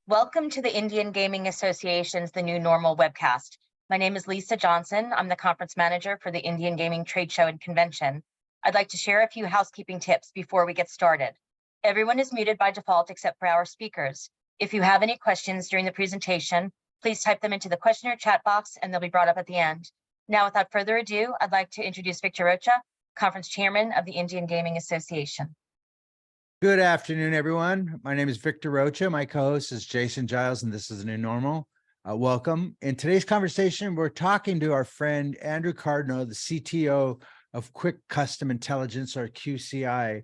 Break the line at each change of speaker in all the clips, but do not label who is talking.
Welcome to the Indian Gaming Association's The New Normal webcast. My name is Lisa Johnson. I'm the conference manager for the Indian Gaming Trade Show and Convention. I'd like to share a few housekeeping tips before we get started. Everyone is muted by default except for our speakers. If you have any questions during the presentation, please type them into the question or chat box and they'll be brought up at the end. Now, without further ado, I'd like to introduce Victor Rocha, conference chairman of the Indian Gaming Association.
Good afternoon, everyone. My name is Victor Rocha. My co-host is Jason Giles, and this is The New Normal. Welcome. In today's conversation, we're talking to our friend, Andrew Cardno, the CTO of Quick Custom Intelligence, or QCI.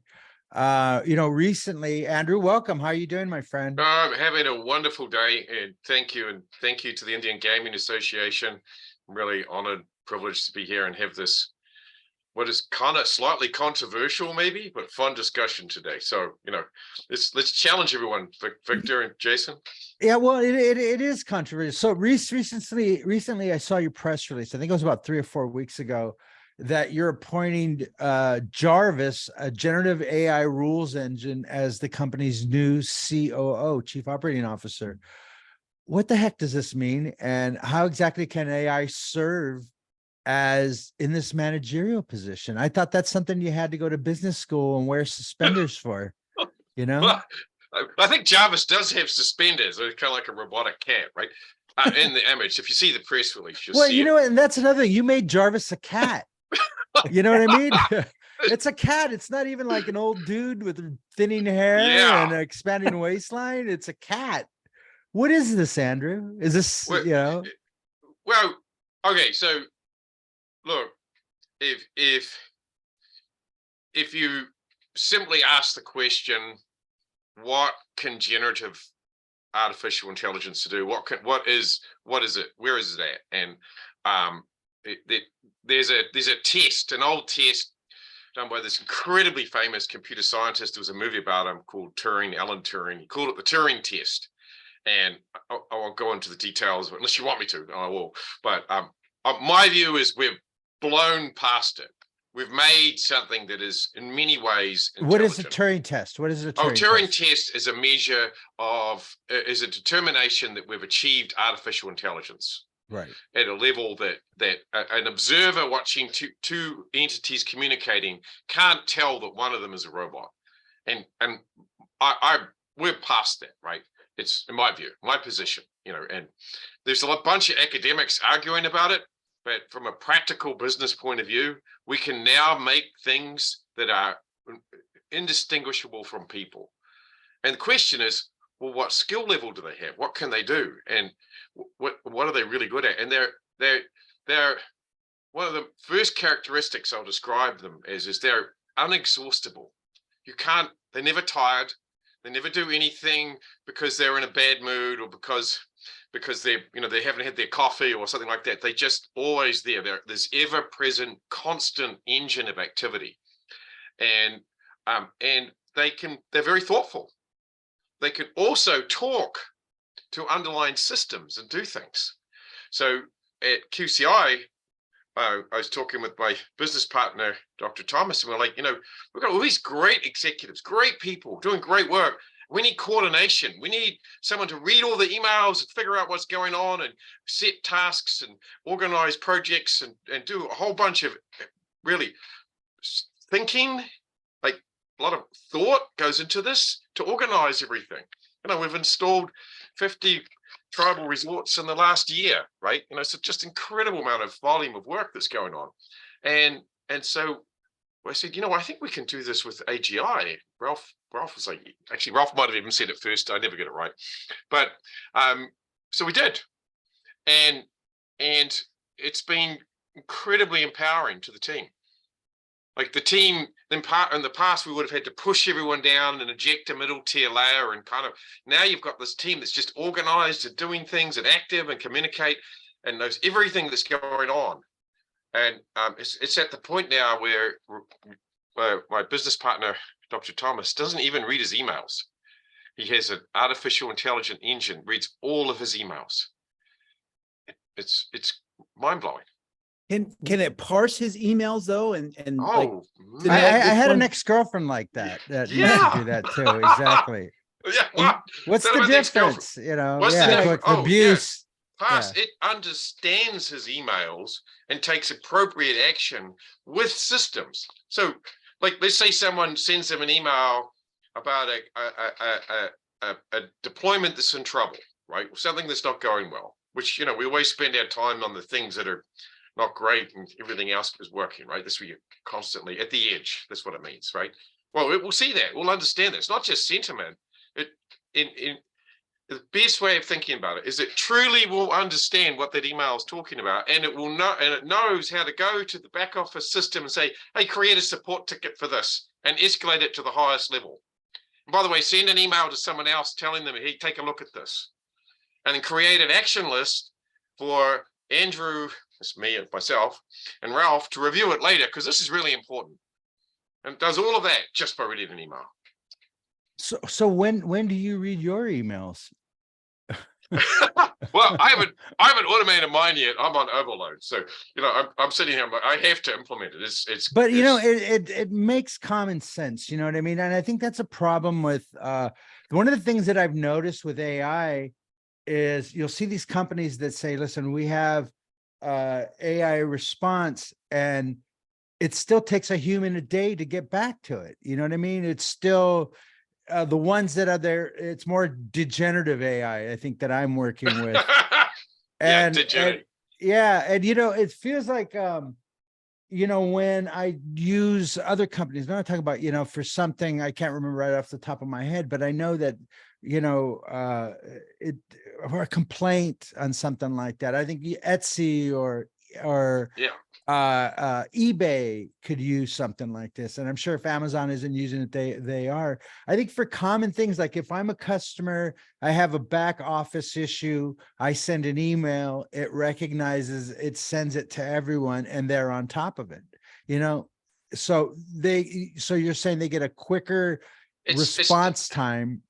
Recently, Andrew, welcome. How are you doing, my friend?
I'm having a wonderful day, and thank you to the Indian Gaming Association. I'm really honored, privileged to be here and have this, what is kind of slightly controversial, maybe, but fun discussion today. So, let's challenge everyone, Victor and Jason.
Yeah, well, it is controversial. So recently, I saw your press release. I think it was about 3 or 4 weeks ago, that you're appointing Jarvis, a generative AI rules engine, as the company's new COO, Chief Operating Officer. What the heck does this mean, and how exactly can AI serve as in this managerial position? I thought that's something you had to go to business school and wear suspenders for,
Well, I think Jarvis does have suspenders. It's kind of like a robotic cat, right? In the image, if you see the press release, you'll see it.
And that's another thing. You made Jarvis a cat. You know what I mean? It's a cat. It's not even like an old dude with thinning hair and an expanding waistline. It's a cat. What is this, Andrew? Is this,
Well, okay, so look, if you simply ask the question, what can generative artificial intelligence do? What is it? Where is it at? And there's a test, an old test done by this incredibly famous computer scientist. There was a movie about him called Alan Turing. He called it the Turing test. And I won't go into the details, unless you want me to, I will. But my view is we've blown past it. We've made something that is in many ways intelligent.
What is a Turing test? What is a Turing test?
Turing test is a measure of, is a determination that we've achieved artificial intelligence.
Right.
At a level that an observer watching two entities communicating can't tell that one of them is a robot. And we're past that, right? It's, in my view, my position, and there's a bunch of academics arguing about it, but from a practical business point of view, we can now make things that are indistinguishable from people. And the question is, well, what skill level do they have? What can they do? And what are they really good at? And they're one of the first characteristics I'll describe them as is they're unexhaustible. They're never tired. They never do anything because they're in a bad mood or because they haven't had their coffee or something like that. They just always there. They're this ever-present, constant engine of activity, and they're very thoughtful. They can also talk to underlying systems and do things. So at QCI, I was talking with my business partner, Dr. Thomas, and we're like, we've got all these great executives, great people doing great work. We need coordination. We need someone to read all the emails and figure out what's going on and set tasks and organize projects and do a whole bunch of really thinking. Like a lot of thought goes into this to organize everything. We've installed 50 tribal resorts in the last year, right? So just incredible amount of volume of work that's going on. And so I said, I think we can do this with AGI. Ralph was like, actually, Ralph might have even said it first. I never get it right. But so we did. And it's been incredibly empowering to the team. Like the team, in the past, we would have had to push everyone down and eject a middle tier layer, and now you've got this team that's just organized and doing things and active and communicate and knows everything that's going on. And it's at the point now where my business partner, Dr. Thomas, doesn't even read his emails. He has an artificial intelligent engine, reads all of his emails. It's mind-blowing.
Can it parse his emails though?
I had an ex-girlfriend like that. That used to do that too. Exactly.
Yeah,
And
what?
what's
That
the
about the ex-girlfriend?
difference? You know,
What's the
yeah,
difference?
quick
Oh,
abuse.
Pass, it understands his emails and takes appropriate action with systems. So, like, let's say someone sends him an email about a deployment that's in trouble, right? Something that's not going well, which, we always spend our time on the things that are not great and everything else is working, right? This where you're constantly at the edge. That's what it means, right? Well, we'll see that. We'll understand that. It's not just sentiment. In the best way of thinking about it is it truly will understand what that email is talking about, and it will know, and it knows how to go to the back office system and say, hey, create a support ticket for this and escalate it to the highest level. And by the way, send an email to someone else telling them, hey, take a look at this, and then create an action list for Andrew, it's me and myself, and Ralph to review it later, because this is really important. And it does all of that just by reading an email.
So when do you read your emails?
Well, I haven't automated mine yet. I'm on overload, so I'm sitting here. I have to implement it.
But it makes common sense. You know what I mean? And I think that's a problem with one of the things that I've noticed with AI is you'll see these companies that say, listen, we have AI response, and it still takes a human a day to get back to it. You know what I mean? It's still the ones that are there, it's more degenerative AI, I think, that I'm working with. And it feels like when I use other companies, now I talk about, for something I can't remember right off the top of my head, but I know that, or a complaint on something like that. I think Etsy or eBay could use something like this. And I'm sure if Amazon isn't using it, they are. I think for common things, like if I'm a customer, I have a back office issue, I send an email, it recognizes, it sends it to everyone, and they're on top of it, so you're saying they get a quicker response time.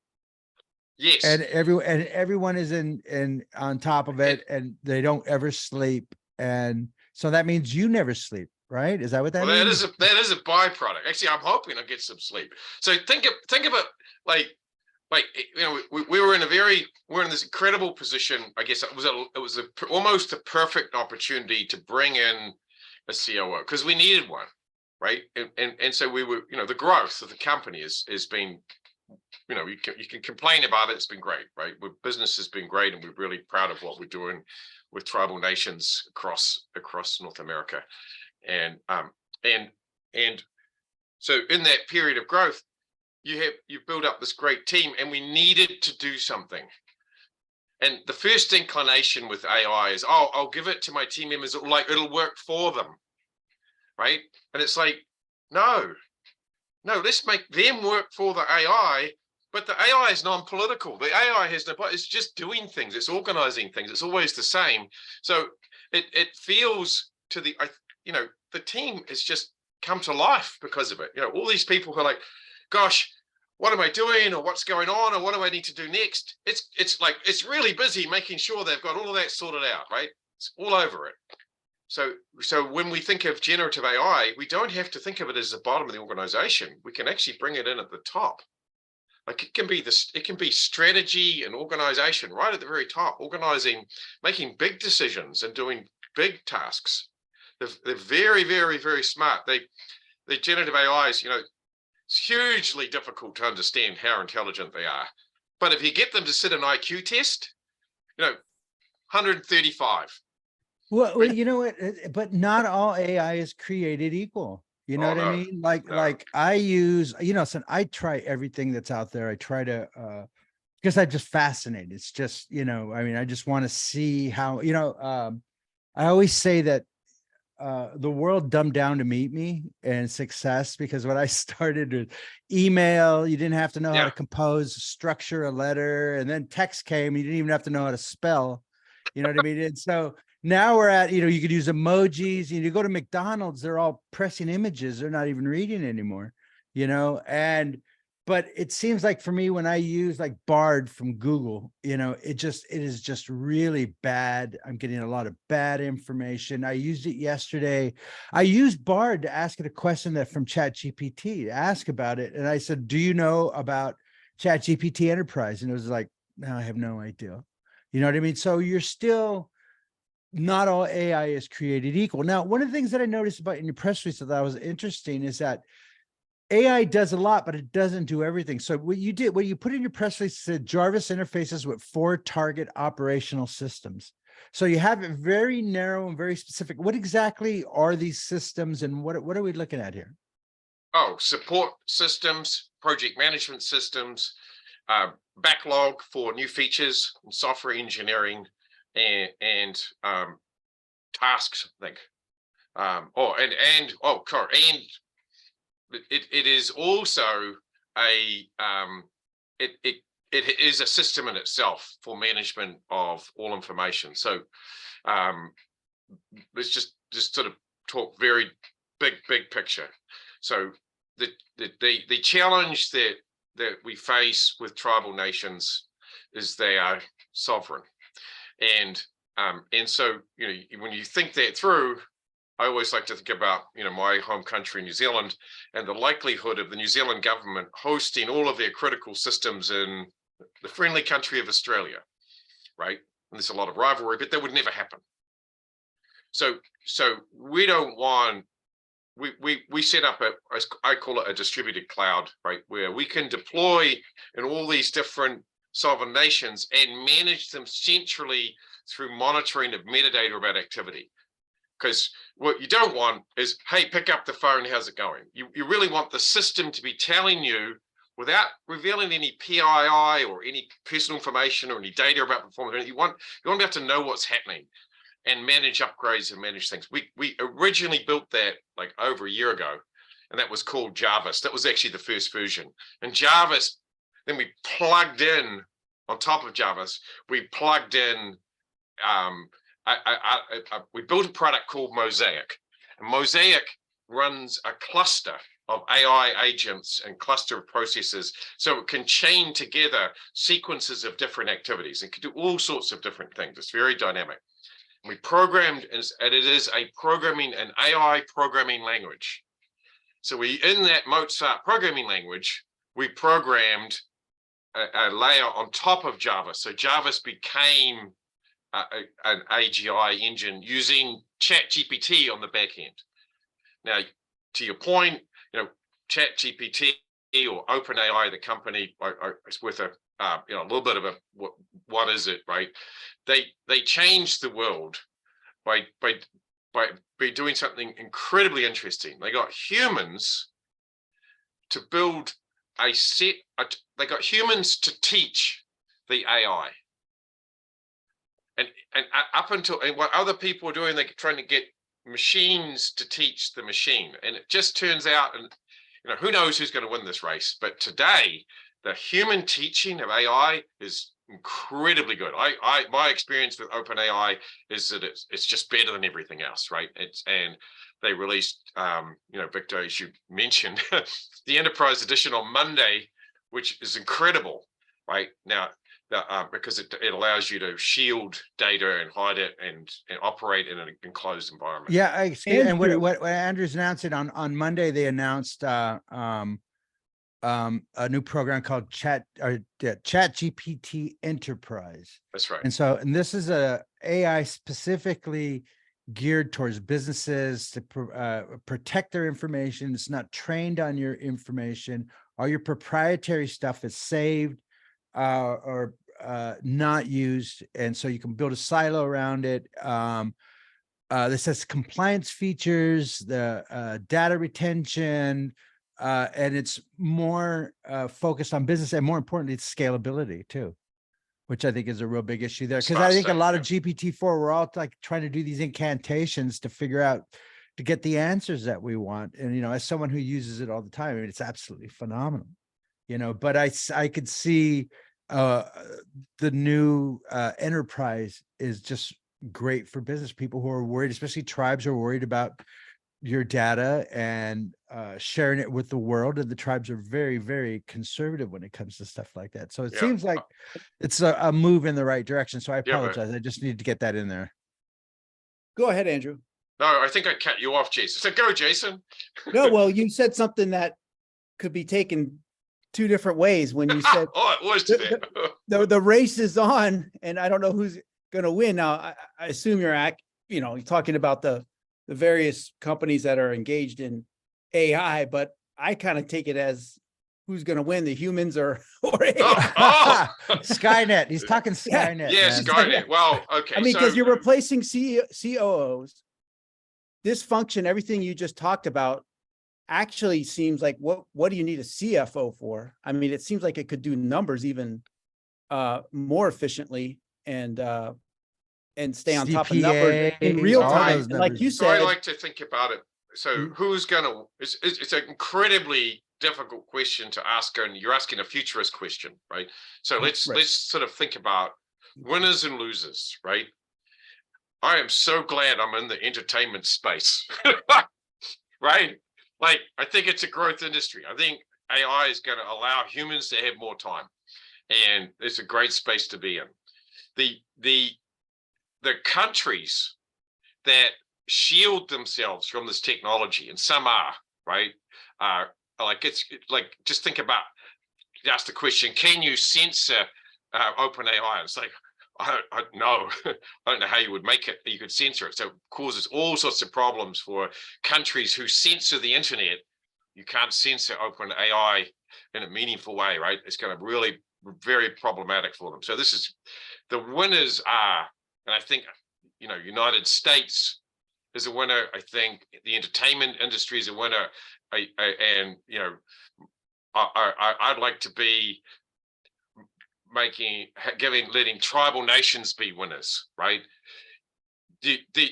Yes.
And everyone is in on top of it, and they don't ever sleep. And so that means you never sleep, right? Is that what that means?
That is a byproduct. Actually, I'm hoping I get some sleep. So think about we're in this incredible position. I guess it was almost a perfect opportunity to bring in a COO, because we needed one, right? And so we were, the growth of the company has been, you can complain about it. It's been great, right? Business has been great, and we're really proud of what we're doing with tribal nations across North America. And so in that period of growth, you've built up this great team, and we needed to do something. And the first inclination with AI is, I'll give it to my team members, it'll work for them, right? And it's like, no, let's make them work for the AI. But the AI is non-political. The AI has no, it's just doing things. It's organizing things. It's always the same. So it feels to the team has just come to life because of it. All these people who are like, gosh, what am I doing, or what's going on, or what do I need to do next? It's really busy making sure they've got all of that sorted out, right? It's all over it. So when we think of generative AI, we don't have to think of it as the bottom of the organization. We can actually bring it in at the top. Like it can be strategy and organization right at the very top, organizing, making big decisions and doing big tasks. They're very, very, very smart. The generative AIs, it's hugely difficult to understand how intelligent they are. But if you get them to sit an IQ test, 135.
Well, you know what? But not all AI is created equal. You know what I mean? Like I use, so I try everything that's out there. I try to, because I'm just fascinated. It's just, I just want to see how, I always say that the world dumbed down to meet me and success, because when I started with email, you didn't have to know how to compose, structure a letter, and then text came, you didn't even have to know how to spell, you know what I mean? And so now we're at, you could use emojis. You go to McDonald's, they're all pressing images. They're not even reading anymore, but it seems like for me, when I use like Bard from Google, it is just really bad. I'm getting a lot of bad information. I used it yesterday. I used Bard to ask it a question from ChatGPT, to ask about it. And I said, do you know about Chat GPT Enterprise. And it was like, no, I have no idea. You know what I mean? So you're still, not all AI is created equal. Now, one of the things that I noticed about in your press release that was interesting is that AI does a lot, but it doesn't do everything. So what you put in your press release said Jarvis interfaces with 4 target operational systems. So you have it very narrow and very specific. What exactly are these systems, and what are we looking at here?
Oh, support systems, project management systems, backlog for new features, software engineering, and tasks. I think. It is also a it is a system in itself for management of all information. So let's just sort of talk very big picture. So the challenge that we face with tribal nations is they are sovereign, and so when you think that through, I always like to think about my home country, New Zealand, and the likelihood of the New Zealand government hosting all of their critical systems in the friendly country of Australia, right? And there's a lot of rivalry, but that would never happen. So we don't want. We set up I call it a distributed cloud, right, where we can deploy in all these different sovereign nations and manage them centrally through monitoring of metadata about activity. Because what you don't want is, hey, pick up the phone, how's it going? You really want the system to be telling you without revealing any PII or any personal information or any data about performance. You want to be able to know what's happening and manage upgrades and manage things. We originally built that like over a year ago, and that was called Jarvis. That was actually the first version. And Jarvis, then we plugged in, on top of Jarvis, we plugged in, we built a product called Mosaic. And Mosaic runs a cluster of AI agents and cluster of processes, so it can chain together sequences of different activities and can do all sorts of different things. It's very dynamic. We programmed, and it is a programming, an AI programming language. So in that Mozart programming language, we programmed a layer on top of Jarvis. So Jarvis became an AGI engine using ChatGPT on the back end. Now, to your point, ChatGPT or OpenAI, the company, is worth a little bit of a what is it, right? They changed the world by doing something incredibly interesting. They got humans to build they got humans to teach the AI. And up until, and what other people are doing, they're trying to get machines to teach the machine. And it just turns out, and who knows who's going to win this race, but today the human teaching of AI is incredibly good. My experience with OpenAI is that it's just better than everything else, right? And they released, Victor, as you mentioned, the Enterprise Edition on Monday, which is incredible, right? Now, because it allows you to shield data and hide it and operate in an enclosed environment.
Yeah, and what Andrew's announced on Monday, they announced a new program called Chat GPT Enterprise.
That's right.
And this is a AI specifically geared towards businesses to protect their information. It's not trained on your information. All your proprietary stuff is saved or not used, and so you can build a silo around it. This has compliance features, the data retention, and it's more focused on business, and more importantly, it's scalability too, which I think is a real big issue there. Because I think a lot of GPT-4, we're all like trying to do these incantations to figure out, to get the answers that we want. And, as someone who uses it all the time, I mean, it's absolutely phenomenal, but I could see the new enterprise is just great for business people who are worried, especially tribes are worried about your data and sharing it with the world. And the tribes are very, very conservative when it comes to stuff like that. So it seems like it's a move in the right direction. So I apologize. I just needed to get that in there.
Go ahead, Andrew.
No, I think I cut you off, Jason. So go, Jason.
No, well, you said something that could be taken two different ways when you said
Oh, it was today.
the race is on, and I don't know who's going to win. Now, I assume you're talking about the various companies that are engaged in AI, but I kind of take it as who's going to win, the humans or AI.
Skynet. He's talking Skynet.
Yeah,
man.
Skynet. Well, okay.
I mean, because
so,
you're replacing COOs. This function, everything you just talked about, actually seems like what do you need a CFO for? I mean, it seems like it could do numbers even more efficiently and stay on top of numbers in real
all
time.
those
And like you
numbers.
so I
said,
like to think about it. So
Mhm.
who's going to, it's an incredibly difficult question to ask, and you're asking a futurist question, right? So let's sort of think about winners and losers, right? I am so glad I'm in the entertainment space, right? Like, I think it's a growth industry. I think AI is going to allow humans to have more time, and it's a great space to be in. The countries that shield themselves from this technology, and some are, right? Like like, just think about, ask the question, can you censor open AI? It's like, I don't know. I don't know how you would make it. You could censor it. So it causes all sorts of problems for countries who censor the internet. You can't censor open AI in a meaningful way, right? It's going to really very problematic for them. So this is, the winners are, and I think, United States is a winner. I think the entertainment industry is a winner. And I'd like to be letting tribal nations be winners, right?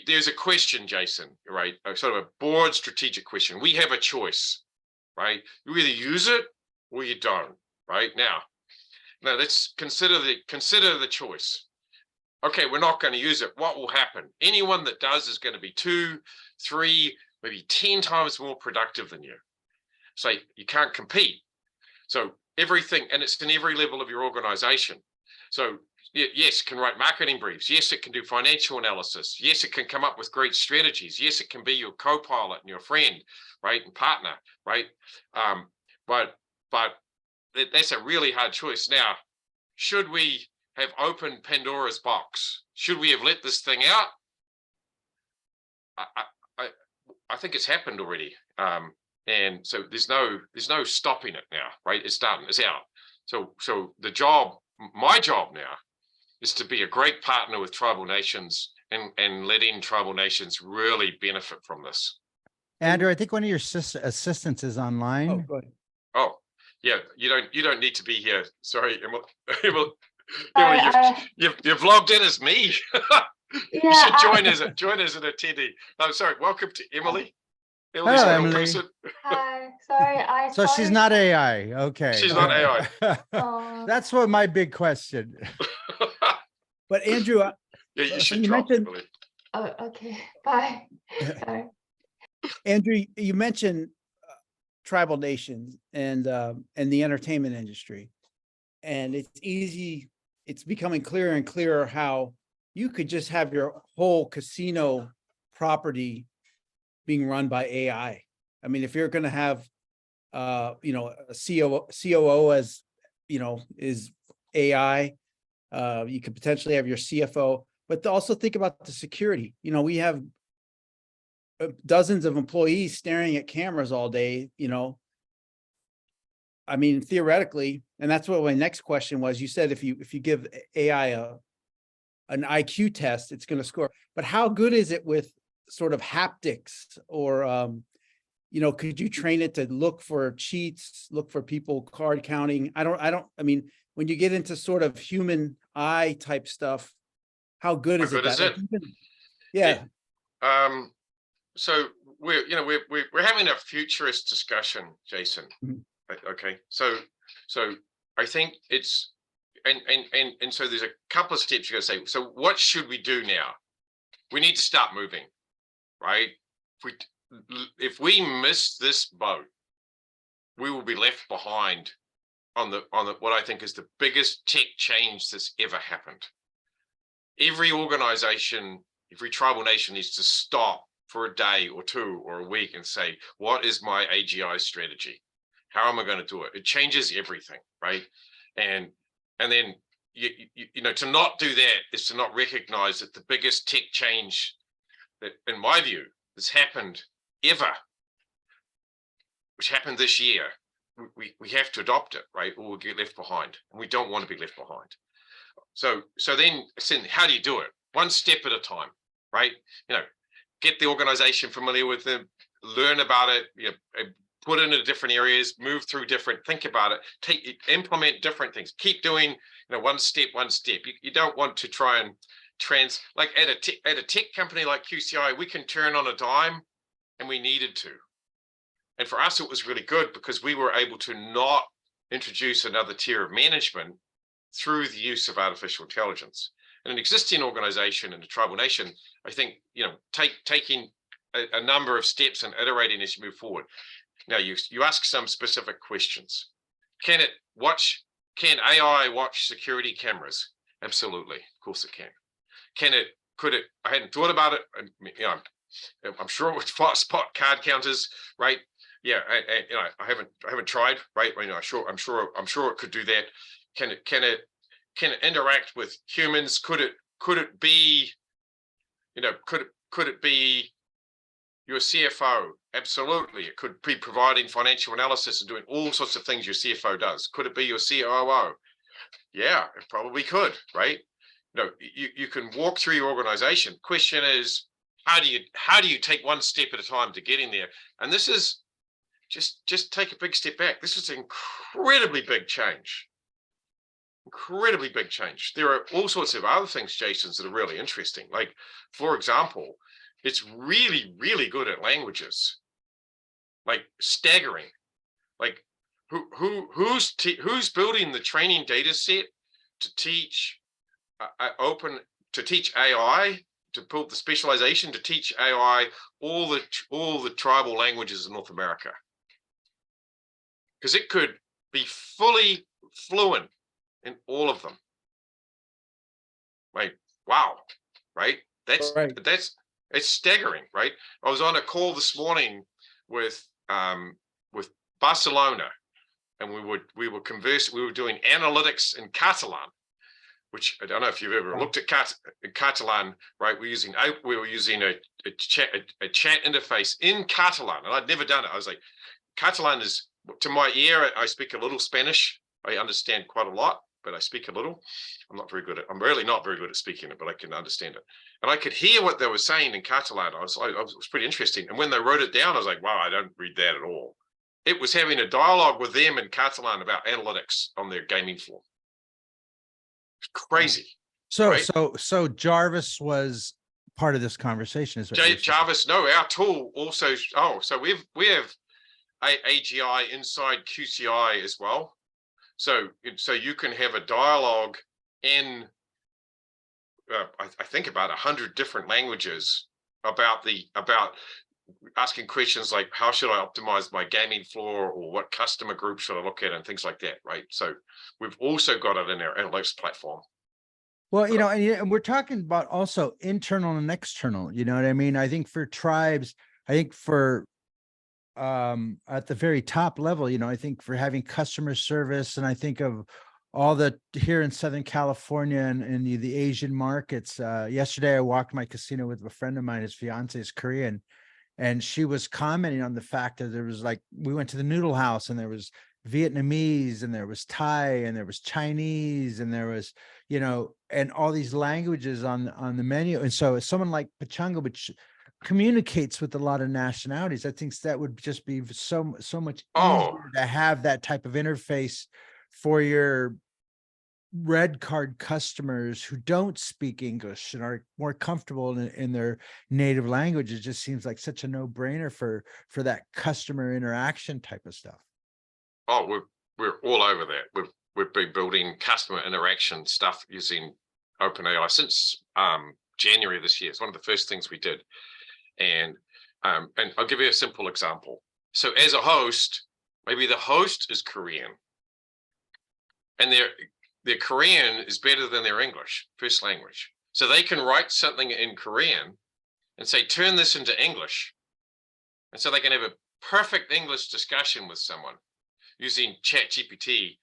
There's a question, Jason, right? Sort of a broad strategic question. We have a choice, right? You either use it or you don't, right? Now let's consider the choice. Okay, we're not going to use it. What will happen? Anyone that does is going to be 2, 3, maybe 10 times more productive than you. So you can't compete. So everything, and it's in every level of your organization. So yes, it can write marketing briefs. Yes, it can do financial analysis. Yes, it can come up with great strategies. Yes, it can be your co-pilot and your friend, right, and partner, right? But that's a really hard choice. Now, should we have opened Pandora's box? Should we have let this thing out? I think it's happened already. And so there's no stopping it now, right? It's done, it's out. So my job now is to be a great partner with tribal nations and letting tribal nations really benefit from this.
Andrew, I think one of your assistants is
Oh,
online.
go ahead.
Oh, yeah, you don't need to be here. Sorry, Emily, you've logged in as me. You should join as an attendee. I'm sorry, welcome to Emily.
Hello,
Emily's a real
Emily.
person.
Hi, sorry,
So she's not AI. Okay.
She's not AI.
That's what my big question.
But Andrew,
Yeah, you should
you
drop
mentioned-
Emily.
Oh, okay, bye. Bye.
Andrew, you mentioned tribal nations and the entertainment industry, and it's becoming clearer and clearer how you could just have your whole casino property being run by AI. I mean, if you're going to have a COO as is AI, you could potentially have your CFO, but also think about the security. We have dozens of employees staring at cameras all day. I mean, theoretically, and that's what my next question was. You said if you give AI an IQ test, it's going to score. But how good is it with sort of haptics, or could you train it to look for cheats, look for people card counting? I mean, when you get into sort of human eye type stuff, how good is it? Yeah.
So we're having a futurist discussion, Jason.
Mhm.
Okay. So I think it's and so there's a couple of steps you're going to say. So what should we do now? We need to start moving, right? If we miss this boat, we will be left behind on the what I think is the biggest tech change that's ever happened. Every organization, every tribal nation needs to stop for a day or two or a week and say, what is my AGI strategy? How am I going to do it? It changes everything, right? And then you know, to not do that is to not recognize that the biggest tech change that, in my view, has happened ever, which happened this year, we have to adopt it, right? Or we'll get left behind, and we don't want to be left behind. So then how do you do it? One step at a time, right? You know, get the organization familiar with it, learn about it, you know, put it into different areas, move through different, think about it, implement different things, keep doing, you know, one step. You don't want to try and like at a tech company like QCI, we can turn on a dime, and we needed to. And for us, it was really good because we were able to not introduce another tier of management through the use of artificial intelligence. In an existing organization in a tribal nation, I think, you know, taking a number of steps and iterating as you move forward. Now, you ask some specific questions. Can AI watch security cameras? Absolutely, of course it can. Could it? I hadn't thought about it. You know, I'm sure it would spot card counters, right? Yeah, you know, I haven't tried, right? You know, I'm sure it could do that. Can it interact with humans? Could it be, you know, could it be your CFO? Absolutely. It could be providing financial analysis and doing all sorts of things your CFO does. Could it be your COO? Yeah, it probably could, right? You know, you can walk through your organization. Question is, how do you take one step at a time to get in there? And this is just take a big step back. This is an incredibly big change. Incredibly big change. There are all sorts of other things, Jason's, that are really interesting. Like, for example, it's really, really good at languages. Like, staggering. Like, who's building the training data set to teach AI, to build the specialization to teach AI all the tribal languages in North America? Because it could be fully fluent in all of them. Like, wow, right? That's it's staggering, right? I was on a call this morning with Barcelona, and we were conversing. We were doing analytics in Catalan, which I don't know if you've ever looked at Catalan, right? We were using a chat interface in Catalan, and I'd never done it. I was like, Catalan is, to my ear, I speak a little Spanish. I understand quite a lot, but I speak a little. I'm really not very good at speaking it, but I can understand it. And I could hear what they were saying in Catalan. It was pretty interesting. And when they wrote it down, I was like, wow, I don't read that at all. It was having a dialogue with them in Catalan about analytics on their gaming floor. It's crazy.
So,
right?
so Jarvis was part of this conversation. Is what you're saying.
Jarvis, no, our tool also. Oh, so we have AGI inside QCI as well. So you can have a dialogue in, I think about 100 different languages about asking questions like, how should I optimize my gaming floor, or what customer group should I look at, and things like that, right? So we've also got it in our analytics platform.
Well, you know, and we're talking about also internal and external, you know what I mean? I think for tribes, I think for at the very top level, you know, I think for having customer service, and I think of all the here in Southern California and the Asian markets. Yesterday, I walked my casino with a friend of mine. His fiance is Korean, and she was commenting on the fact that there was, like, we went to the noodle house and there was Vietnamese and there was Thai and there was Chinese and there was, you know, and all these languages on the menu. And so someone like Pachanga, which communicates with a lot of nationalities, I think that would just be so much easier to have that type of interface for your red card customers who don't speak English and are more comfortable in their native language. It just seems like such a no-brainer for that customer interaction type of stuff.
Oh, we're all over that. We've been building customer interaction stuff using OpenAI since January of this year. It's one of the first things we did. And I'll give you a simple example. So as a host, maybe the host is Korean, and their Korean is better than their English, first language. So they can write something in Korean and say, turn this into English. And so they can have a perfect English discussion with someone. using ChatGPT,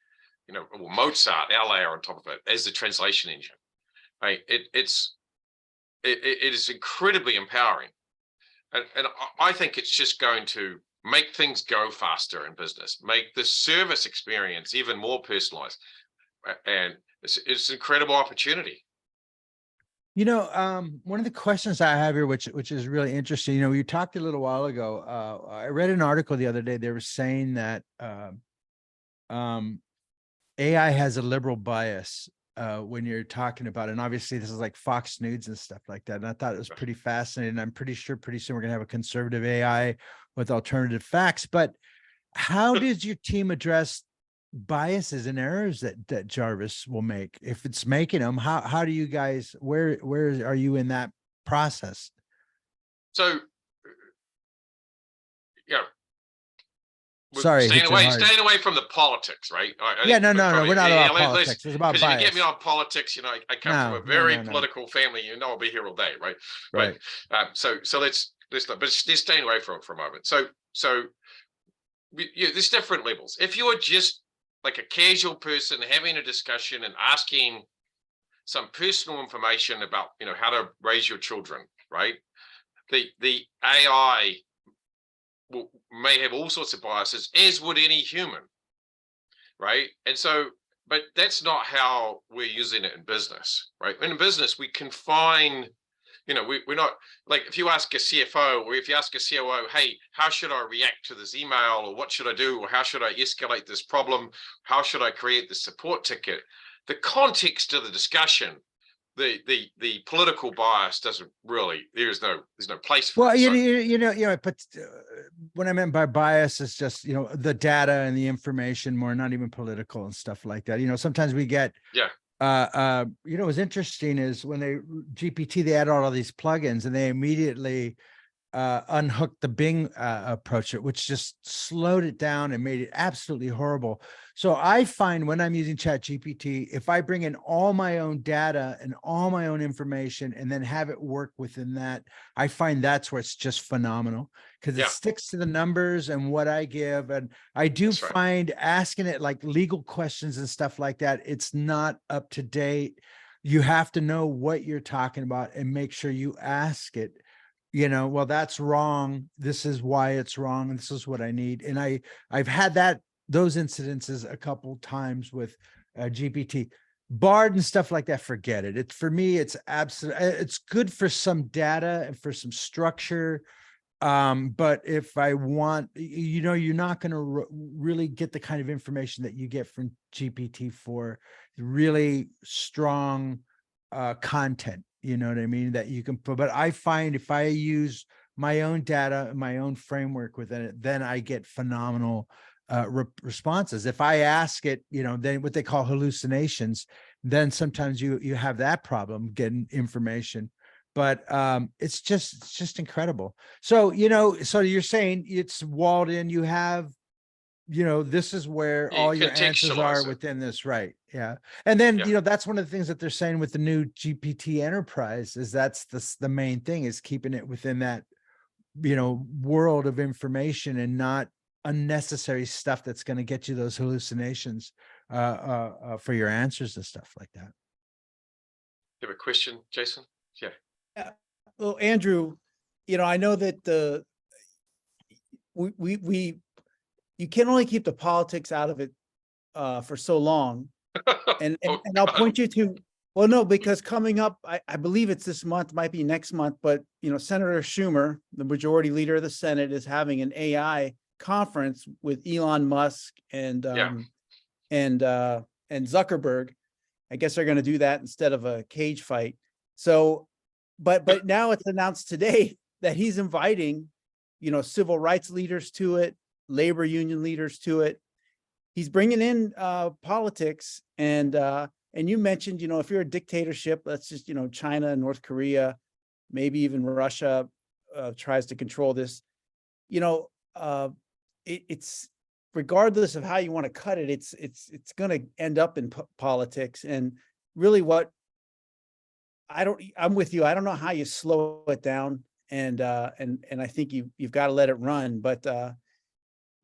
or Mozart, our layer on top of it as the translation engine. Right? It is incredibly empowering, and I think it's just going to make things go faster in business, make the service experience even more personalized, and it's an incredible opportunity.
One of the questions I have here, which is really interesting, you talked a little while ago. I read an article the other day. They were saying that AI has a liberal bias when you're talking about it. And obviously this is like Fox News and stuff like that. And I thought it was pretty fascinating. I'm pretty sure pretty soon we're gonna have a conservative AI with alternative facts. But how does your team address biases and errors that Jarvis will make? If it's making them, how do you guys, where are you in that process?
So,
Sorry,
staying away from the politics, right?
Yeah, no, we're not about politics. It's about
bias. Because you get me on politics, I come from a very political family. I'll be here all day, right?
Right.
But so let's but just staying away from it for a moment. So there's different levels. If you're just like a casual person having a discussion and asking some personal information about how to raise your children, right? The AI may have all sorts of biases, as would any human, right? And so, but that's not how we're using it in business, right? In business, we confine, we're not, like, if you ask a CFO or if you ask a COO, hey, how should I react to this email, or what should I do, or how should I escalate this problem, how should I create the support ticket, the context of the discussion, the political bias doesn't really, there's no place for it.
But what I meant by bias is just, the data and the information more, not even political and stuff like that. Sometimes we get, what's interesting is when GPT, they added all these plugins and they immediately unhooked the Bing approach, which just slowed it down and made it absolutely horrible. So I find when I'm using ChatGPT, if I bring in all my own data and all my own information and then have it work within that, I find that's where it's just phenomenal, because it sticks to the numbers and what I give. And I do find asking it like legal questions and stuff like that, it's not up to date. You have to know what you're talking about and make sure you ask it, well, that's wrong. This is why it's wrong. And this is what I need. And I've had those incidences a couple times with GPT. Bard and stuff like that, forget it. For me, it's it's good for some data and for some structure. But if I want, you're not going to really get the kind of information that you get from GPT for really strong content. You know what I mean? That you can put, but I find if I use my own data, my own framework within it, then I get phenomenal responses. If I ask it, then what they call hallucinations, then sometimes you have that problem getting information. But it's just incredible. So, so you're saying it's walled in, you have, this is where all your answers are within this, right? Yeah. And then, that's one of the things that they're saying with the new GPT Enterprise is that's the main thing, is keeping it within that, world of information and not unnecessary stuff that's going to get you those hallucinations for your answers and stuff like that.
You have a question, Jason? Yeah.
Well, Andrew, I know that you can only keep the politics out of it for so long. And I'll point you to, well, no, because coming up, I believe it's this month, might be next month, but Senator Schumer, the majority leader of the Senate, is having an AI conference with Elon Musk and Zuckerberg. I guess they're going to do that instead of a cage fight. So, but now it's announced today that he's inviting, civil rights leaders to it, labor union leaders to it. He's bringing in politics, and you mentioned, if you're a dictatorship, let's just, China, North Korea, maybe even Russia tries to control this, it's regardless of how you want to cut it, it's going to end up in politics. And really I'm with you. I don't know how you slow it down, and I think you've got to let it run. But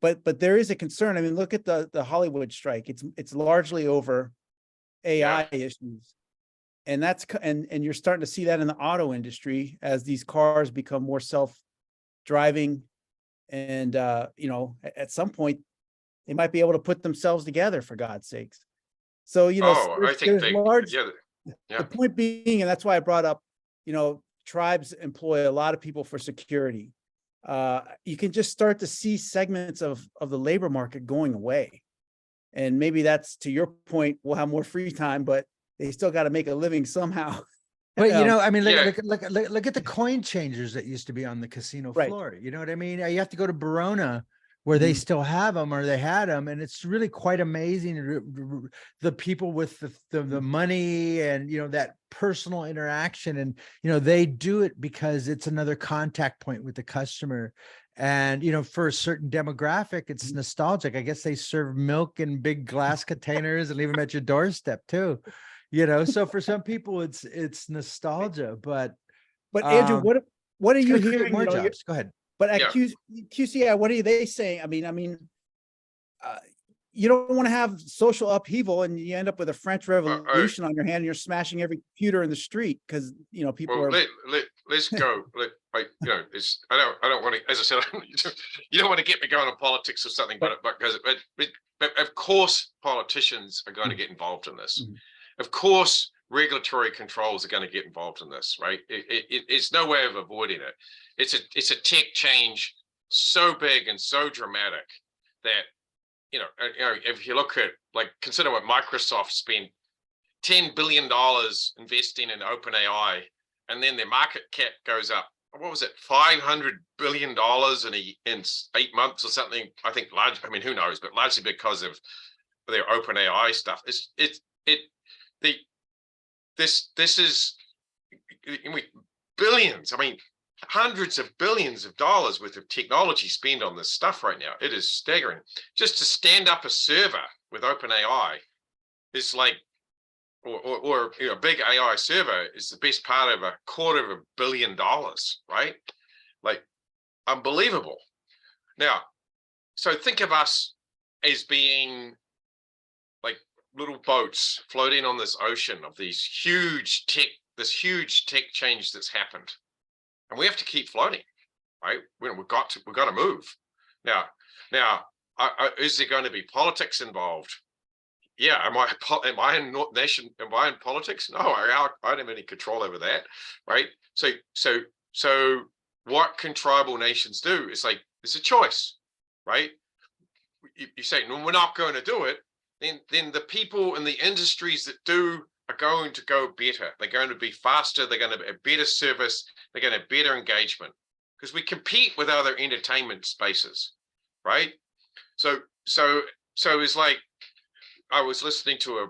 but there is a concern. I mean, look at the Hollywood strike. It's largely over AI issues. And and you're starting to see that in the auto industry as these cars become more self-driving. And you know, at some point they might be able to put themselves together, for God's sakes. So, you know,
Oh, I think
there's large,
yeah.
the point being, and that's why I brought up, you know, tribes employ a lot of people for security. You can just start to see segments of the labor market going away. And maybe that's, to your point, we'll have more free time, but they still got to make a living somehow.
But you know, I mean,
Yeah.
look at the coin changers that used to be on the casino
Right.
floor. You know what I mean? You have to go to Verona where they still have them, or they had them, and it's really quite amazing. The people with the money and, you know, that personal interaction, and, you know, they do it because it's another contact point with the customer. And, you know, for a certain demographic, it's nostalgic. I guess they serve milk in big glass containers and leave them at your doorstep too. You know, so for some people it's nostalgia, but
Andrew, what are
it's
you
gonna create
hearing?
more
You know,
jobs. Go ahead.
but at
Yeah.
QCI, what are they saying? I mean, you don't want to have social upheaval and you end up with a French Revolution on your hand and you're smashing every computer in the street because, you know, people
Well,
are.
let's go. You know, it's I don't want to, as I said, you don't want to get me going on politics or something, but of course politicians are going to get involved in this. Of course, regulatory controls are going to get involved in this, right? It's no way of avoiding it. It's a tech change so big and so dramatic that, you know, if you look at, like, consider what Microsoft spent $10 billion investing in OpenAI, and then their market cap goes up. What was it? $500 billion in 8 months or something. I think large. I mean, who knows? But largely because of their OpenAI stuff. This is billions. I mean, hundreds of billions of dollars worth of technology spent on this stuff right now. It is staggering. Just to stand up a server with OpenAI is like, or you know, a big AI server is the best part of $250 million, right? Like, unbelievable. Now, so think of us as being like little boats floating on this ocean of these huge tech, this huge tech change that's happened, and we have to keep floating, right? We've got to move. Now, is there going to be politics involved? Yeah, am I in politics? No, I don't have any control over that, right? So what can tribal nations do? It's like, it's a choice, right? You say, no, we're not going to do it. Then the people in the industries that do are going to go better. They're going to be faster. They're going to have better service. They're going to have better engagement, because we compete with other entertainment spaces, right? So it's like, I was listening to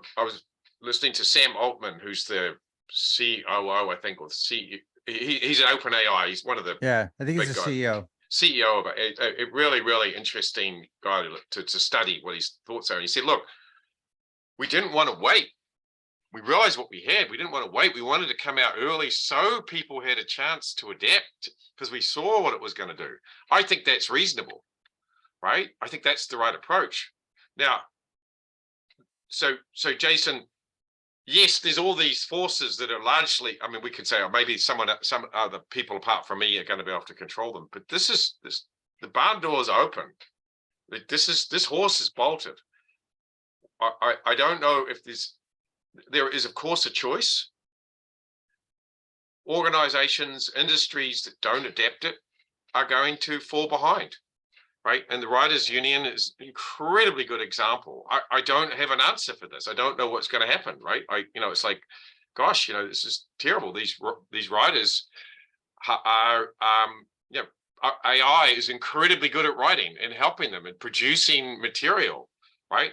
Sam Altman, who's the COO, I think, or he's an OpenAI. He's one of the
Yeah, I think he's
big
the CEO.
CEO of a really interesting guy to study what his thoughts are. And he said, look, we didn't want to wait. We realized what we had. We didn't want to wait. We wanted to come out early so people had a chance to adapt, because we saw what it was going to do. I think that's reasonable, right? I think that's the right approach. Now, so Jason, yes, there's all these forces that are largely, I mean, we could say, oh, maybe some other people apart from me are going to be able to control them, but the barn door is open. This horse is bolted. I don't know if there is, of course, a choice. Organizations, industries that don't adapt it are going to fall behind. Right. And the writers' union is an incredibly good example. I don't have an answer for this. I don't know what's going to happen. Right. It's like, gosh, this is terrible. These writers are, AI is incredibly good at writing and helping them and producing material. Right.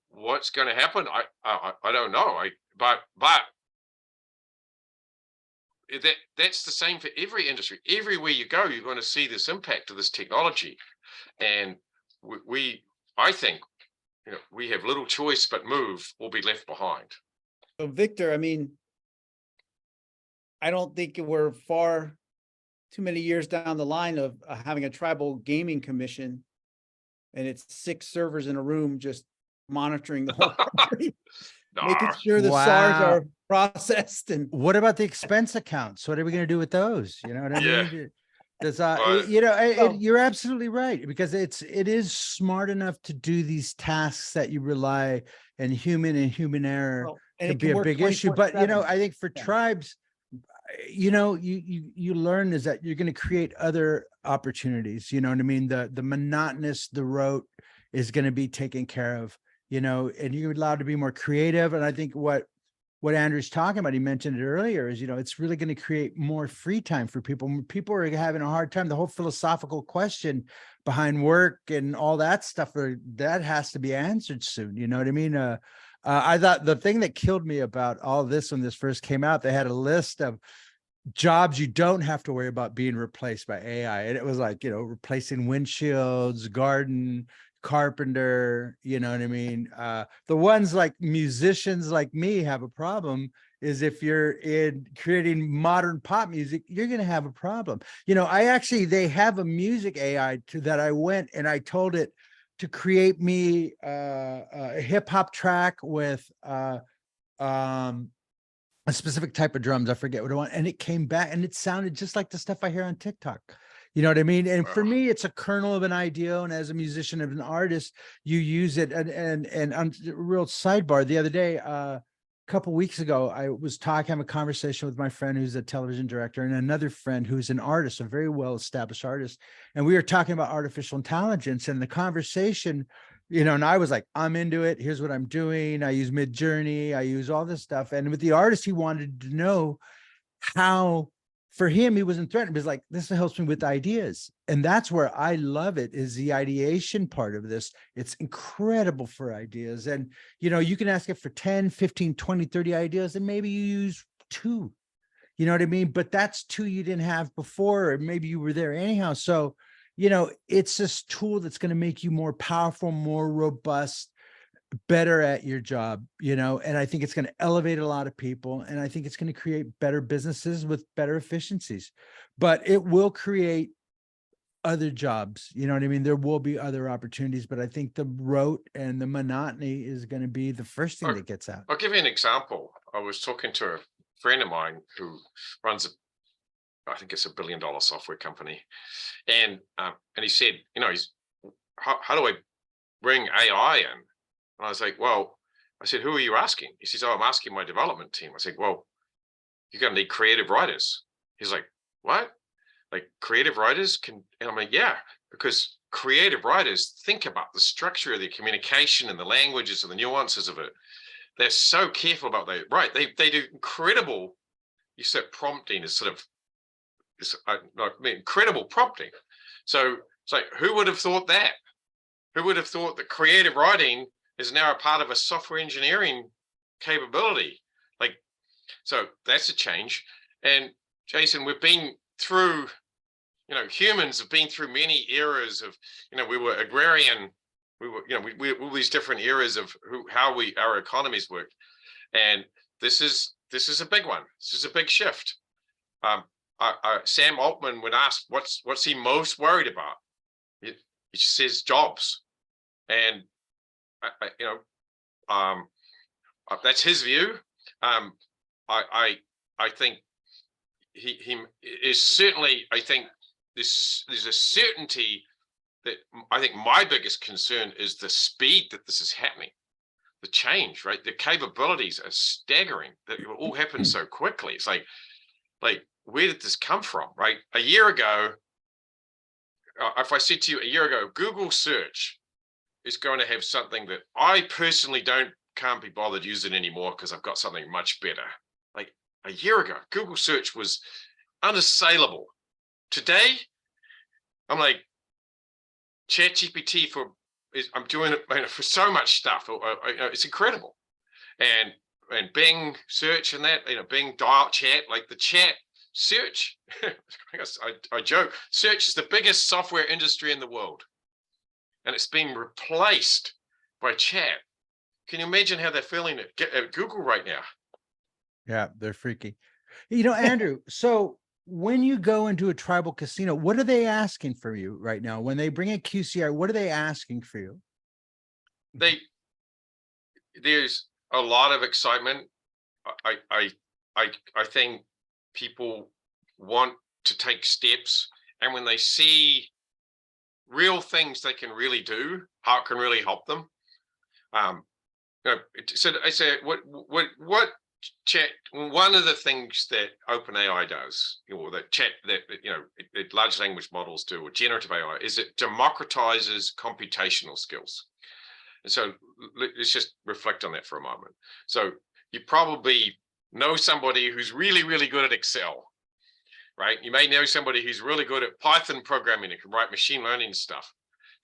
What's going to happen? I don't know. But that's the same for every industry. Everywhere you go, you're going to see this impact of this technology, and I think, we have little choice but move or be left behind.
So Victor, I mean, I don't think we're far too many years down the line of having a tribal gaming commission, and it's 6 servers in a room just monitoring the whole country, making
No.
sure the SARs
Wow.
are processed. And
What about the expense accounts? What are we going to do with those? You know what I
Yeah.
mean? Does
Right.
you know,
Well-
you're absolutely right, because it is smart enough to do these tasks that you rely and human error
well, and
could
it
be
can
a
work
big issue. But you know,
24/7.
I think for
Yeah.
tribes, you know, you learn is that you're going to create other opportunities. You know what I mean? The monotonous, the rote is going to be taken care of. You know, and you're allowed to be more creative. And I think what Andrew's talking about, he mentioned it earlier, is, you know, it's really going to create more free time for people. People are having a hard time. The whole philosophical question behind work and all that stuff, that has to be answered soon. You know what I mean? I thought the thing that killed me about all this when this first came out, they had a list of jobs you don't have to worry about being replaced by AI. And it was like, you know, replacing windshields, garden, carpenter, you know what I mean? The ones like musicians like me have a problem is if you're in creating modern pop music, you're going to have a problem. You know, they have a music AI that I went and I told it to create me a hip hop track with a specific type of drums. I forget what I want. And it came back and it sounded just like the stuff I hear on TikTok. You know what I mean? And for
Wow.
me, it's a kernel of an idea. And as a musician and an artist, you use it. And on a real sidebar, the other day, a couple weeks ago, I was having a conversation with my friend who's a television director and another friend who's an artist, a very well-established artist. And we were talking about artificial intelligence, and the conversation, you know, and I was like, I'm into it. Here's what I'm doing. I use Midjourney. I use all this stuff. And with the artist, he wanted to know how, for him, he wasn't threatened. He was like, this helps me with ideas. And that's where I love it, is the ideation part of this. It's incredible for ideas. And, you know, you can ask it for 10, 15, 20, 30 ideas, and maybe you use 2, you know what I mean? But that's 2 you didn't have before, or maybe you were there anyhow. So, you know, it's this tool that's going to make you more powerful, more robust, better at your job, you know, and I think it's going to elevate a lot of people. And I think it's going to create better businesses with better efficiencies, but it will create other jobs. You know what I mean? There will be other opportunities, but I think the rote and the monotony is going to be the first thing that gets out.
I'll give you an example. I was talking to a friend of mine who runs I think it's $1 billion software company, and he said, you know, how do I bring AI in? And I was like, well, I said, who are you asking? He says, oh, I'm asking my development team. I said, well, you're going to need creative writers. He's like, what? Like creative writers can? And I'm like, yeah, because creative writers think about the structure of the communication and the languages and the nuances of it. They're so careful about that. Right. They do incredible. You said prompting is sort of incredible prompting. So it's like, who would have thought that? Who would have thought that creative writing is now a part of a software engineering capability? Like, so that's a change. And Jason, we've been through, you know, humans have been through many eras of, you know, we were agrarian, we were, you know, we all these different eras of how our economies worked. And this is a big one. This is a big shift. Sam Altman, when asked what's he most worried about, he says jobs, and you know, that's his view. I think he is certainly. I think there's a certainty that I think my biggest concern is the speed that this is happening, the change, right? The capabilities are staggering. That it all happens so quickly. It's like where did this come from, right? A year ago, if I said to you a year ago, Google search is going to have something that I personally can't be bothered using anymore because I've got something much better. Like a year ago, Google search was unassailable. Today, I'm like, ChatGPT I'm doing it for so much stuff. It's incredible. And Bing search and that, you know, Bing dial chat, like the chat search. I joke, search is the biggest software industry in the world, and it's being replaced by chat. Can you imagine how they're feeling at Google right now?
Yeah, they're freaky. You know, Andrew, so when you go into a tribal casino, what are they asking for you right now? When they bring a QCI, what are they asking for you?
There's a lot of excitement. I think people want to take steps, and when they see real things they can really do, how it can really help them. So I say, what chat? One of the things that OpenAI does, or that large language models do, or generative AI, is it democratizes computational skills. And so let's just reflect on that for a moment. So you probably know somebody who's really, really good at Excel, right? You may know somebody who's really good at Python programming and can write machine learning stuff.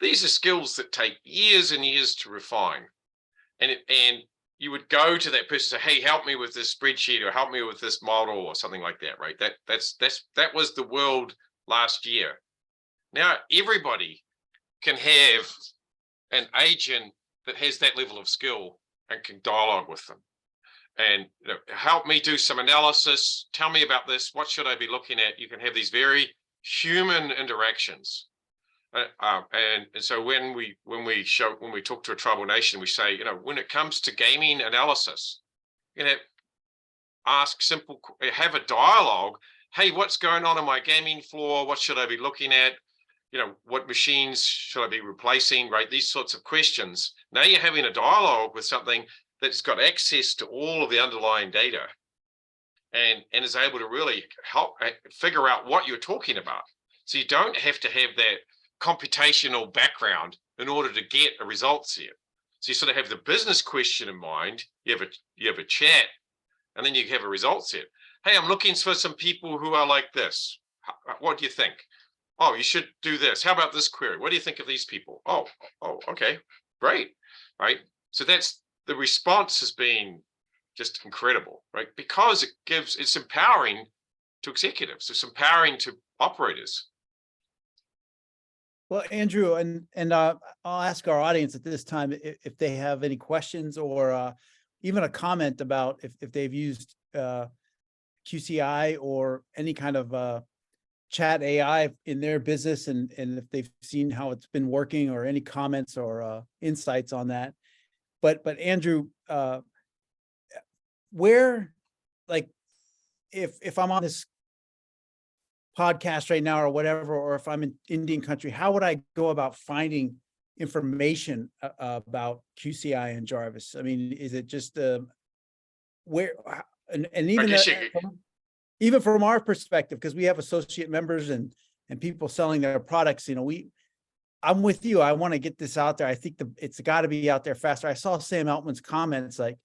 These are skills that take years and years to refine. And you would go to that person and say, hey, help me with this spreadsheet, or help me with this model, or something like that, right? That was the world last year. Now everybody can have an agent that has that level of skill and can dialogue with them. And help me do some analysis. Tell me about this. What should I be looking at? You can have these very human interactions. And so when we talk to a tribal nation, we say, when it comes to gaming analysis, have a dialogue. Hey, what's going on my gaming floor? What should I be looking at? What machines should I be replacing, right? These sorts of questions. Now you're having a dialogue with something that's got access to all of the underlying data and is able to really help figure out what you're talking about. So you don't have to have that computational background in order to get a results here. So you sort of have the business question in mind, you have a chat, and then you have a results here. Hey, I'm looking for some people who are like this. What do you think? Oh, you should do this. How about this query? What do you think of these people? Oh, okay, great, right? So the response has been just incredible, right? Because it's empowering to executives, it's empowering to operators.
Well, Andrew, and I'll ask our audience at this time if they have any questions or even a comment about if they've used QCI or any kind of chat AI in their business, and if they've seen how it's been working, or any comments or insights on that. But Andrew, where, like, if I'm on this podcast right now or whatever, or if I'm in Indian country, how would I go about finding information about QCI and Jarvis? I mean, is it just where, and even even from our perspective, because we have associate members and people selling their products, I'm with you. I want to get this out there. I think it's got to be out there faster. I saw Sam Altman's comments like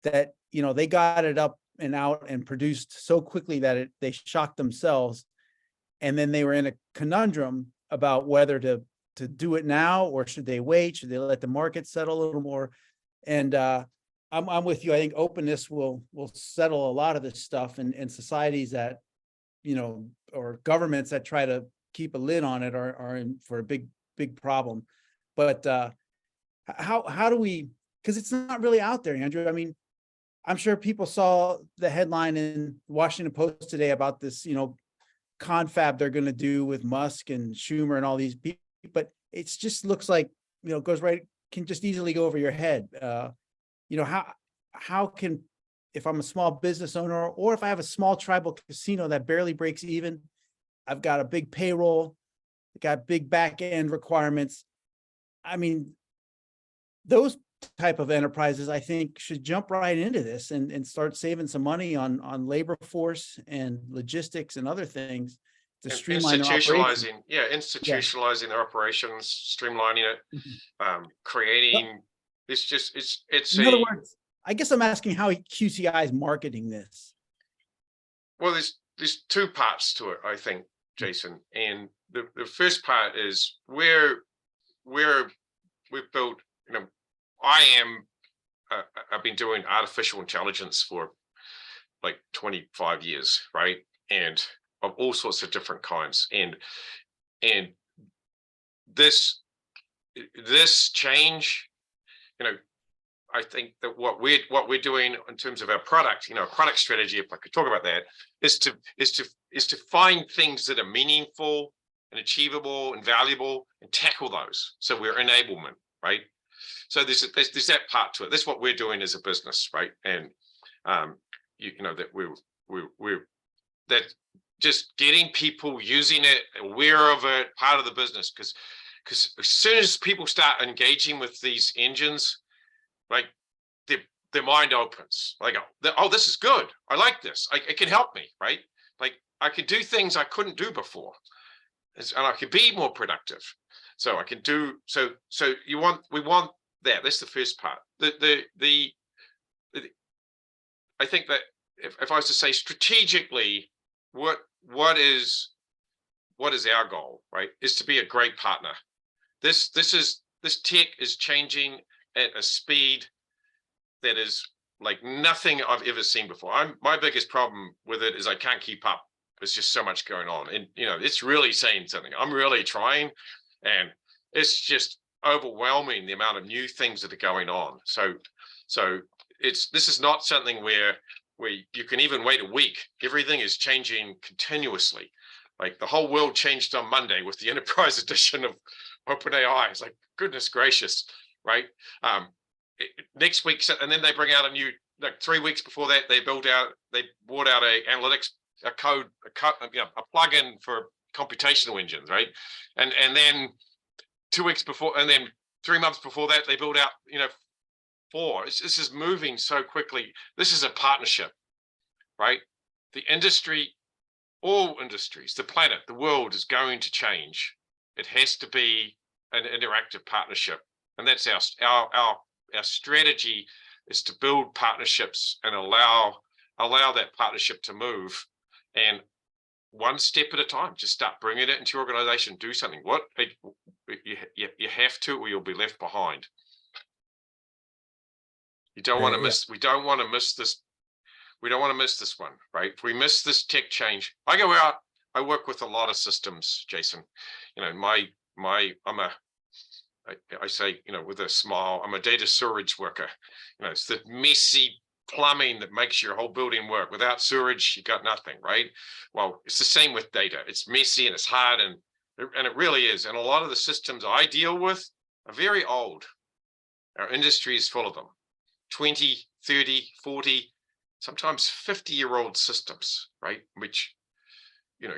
that, they got it up and out and produced so quickly that they shocked themselves. And then they were in a conundrum about whether to do it now, or should they wait? Should they let the market settle a little more? And I'm with you. I think openness will settle a lot of this stuff, and societies that, or governments that try to keep a lid on it are in for a big problem. But how do we? Because it's not really out there, Andrew. I mean, I'm sure people saw the headline in Washington Post today about this, confab they're going to do with Musk and Schumer and all these people, but it just looks like, goes right, can just easily go over your head. How can, if I'm a small business owner, or if I have a small tribal casino that barely breaks even, I've got a big payroll, got big back end requirements. I mean, those type of enterprises, I think, should jump right into this and start saving some money on labor force and logistics and other things to streamline their operations.
Institutionalizing their operations, streamlining it, creating. It's
in other words, I guess I'm asking how QCI is marketing this.
Well, there's two parts to it, I think, Jason. And the first part is where we've built, I've been doing artificial intelligence for like 25 years, right? And of all sorts of different kinds. And this change, I think that what we're doing in terms of our product, product strategy, if I could talk about that, is to find things that are meaningful and achievable and valuable and tackle those. So we're enablement, right? So there's that part to it. That's what we're doing as a business, right? And that we're that just getting people using it, aware of it, part of the business, because as soon as people start engaging with these engines, like their mind opens, like, oh, this is good. I like this. It can help me, right? Like I can do things I couldn't do before, and I can be more productive. So I can do so. So we want that. That's the first part. I think that if I was to say strategically, what is our goal, right? Is to be a great partner. This tech is changing at a speed that is like nothing I've ever seen before. My biggest problem with it is I can't keep up. There's just so much going on, and it's really saying something. I'm really trying, and it's just overwhelming the amount of new things that are going on. So this is not something where you can even wait a week. Everything is changing continuously. Like the whole world changed on Monday with the enterprise edition of OpenAI. It's like, goodness gracious, right? Next week, and then they bring out a new, like 3 weeks before that, they brought out a analytics, a plugin for computational engines, right? And then 2 weeks before, and then 3 months before that, they built out, 4. This is moving so quickly. This is a partnership, right? The industry, all industries, the planet, the world is going to change. It has to be an interactive partnership, and that's our strategy is to build partnerships and allow that partnership to move, and one step at a time, just start bringing it into your organization. Do something. You have to, or you'll be left behind. You don't want to miss. We don't want to miss this. We don't want to miss this one, right? If we miss this tech change, I go out. I work with a lot of systems, Jason. I say, with a smile, I'm a data storage worker. It's the messy plumbing that makes your whole building work. Without storage, you got nothing, right? Well, it's the same with data. It's messy and it's hard, and it really is. And a lot of the systems I deal with are very old. Our industry is full of them. 20, 30, 40, sometimes 50-year-old systems, right? Which, you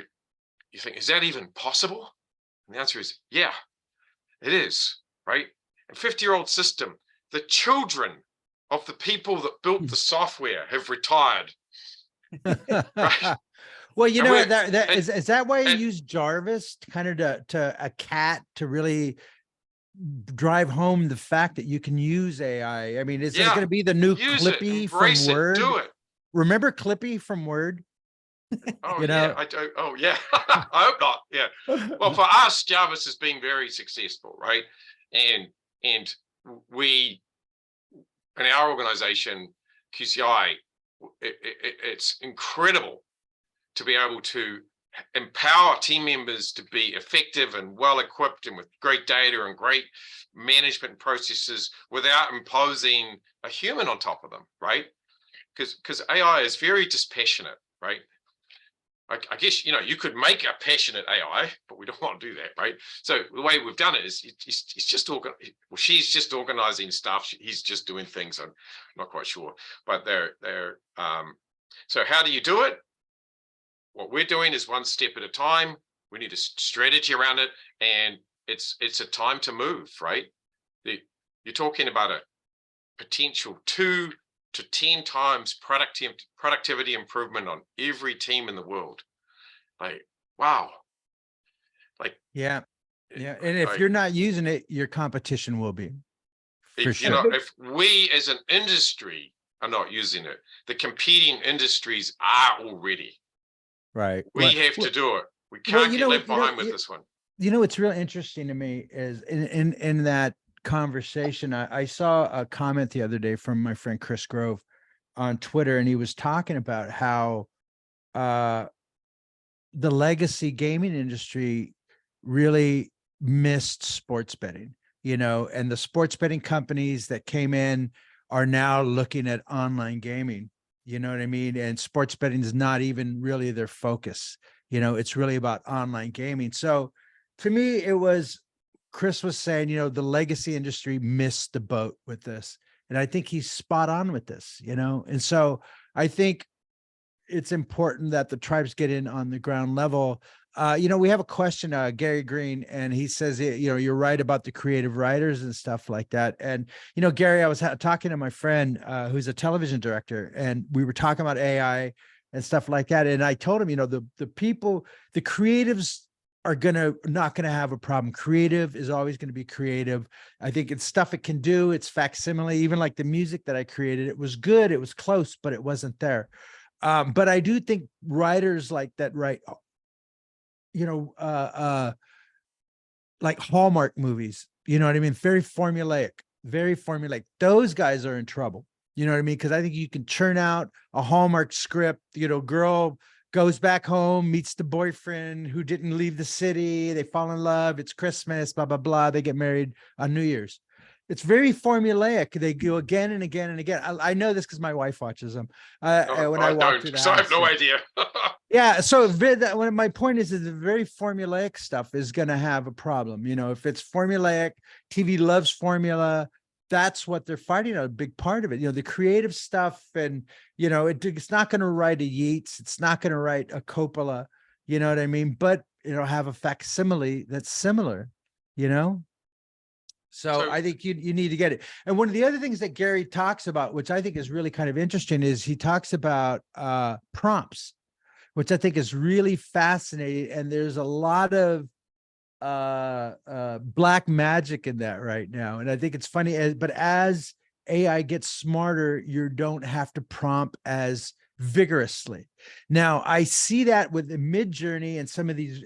think, is that even possible? And the answer is, yeah, it is, right? A 50-year-old system, the children of the people that built the software have retired. Right?
Well, is that why you use Jarvis kind of to a cat to really drive home the fact that you can use AI? I mean, is it going to be the new Clippy from Word?
Do it.
Remember Clippy from Word?
Oh, yeah. Oh, yeah. I hope not. Yeah. Well, for us, Jarvis has been very successful, right? And we, in our organization, QCI, it's incredible to be able to empower team members to be effective and well equipped and with great data and great management processes without imposing a human on top of them, right? Because AI is very dispassionate, right? I guess, you could make a passionate AI, but we don't want to do that, right? So the way we've done it is it's just she's just organizing stuff. He's just doing things. I'm not quite sure, but so how do you do it? What we're doing is one step at a time. We need a strategy around it, and it's a time to move, right? You're talking about a potential 2 to 10 times productivity improvement on every team in the world. Like, wow. Like,
yeah. And if you're not using it, your competition will be. For sure.
If we as an industry are not using it, the competing industries are already.
Right.
We have to do it. We can't get left behind with this one.
What's real interesting to me is in that conversation, I saw a comment the other day from my friend Chris Grove on Twitter, and he was talking about how the legacy gaming industry really missed sports betting, and the sports betting companies that came in are now looking at online gaming. You know what I mean? And sports betting is not even really their focus. You know, it's really about online gaming. So to me, it was, Chris was saying, you know, the legacy industry missed the boat with this. And I think he's spot on with this, you know? And so I think it's important that the tribes get in on the ground level. You know, we have a question, Gary Green, and he says, you know, you're right about the creative writers and stuff like that. And, you know, Gary, I was talking to my friend who's a television director, and we were talking about AI and stuff like that. And I told him, you know, the people, the creatives are not gonna have a problem. Creative is always going to be creative. I think it's stuff it can do. It's facsimile. Even like the music that I created, it was good. It was close, but it wasn't there. But I do think writers like that write, you know, like Hallmark movies, you know what I mean? Very formulaic, very formulaic. Those guys are in trouble. You know what I mean? Because I think you can churn out a Hallmark script, you know, girl goes back home, meets the boyfriend who didn't leave the city. They fall in love. It's Christmas, blah, blah, blah. They get married on New Year's. It's very formulaic. They go again and again and again. I know this because my wife watches them. When I walk through the house.
I have no idea.
Yeah. So my point is the very formulaic stuff is going to have a problem. You know, if it's formulaic, TV loves formula. That's what they're fighting on, a big part of it. You know, the creative stuff, and, you know, it's not going to write a Yeats. It's not going to write a Coppola. You know what I mean? But it'll have a facsimile that's similar, you know? So I think you need to get it. And one of the other things that Gary talks about, which I think is really kind of interesting, is he talks about prompts, which I think is really fascinating. And there's a lot of black magic in that right now. And I think it's funny, but as AI gets smarter, you don't have to prompt as vigorously. Now I see that with the Mid-Journey and some of these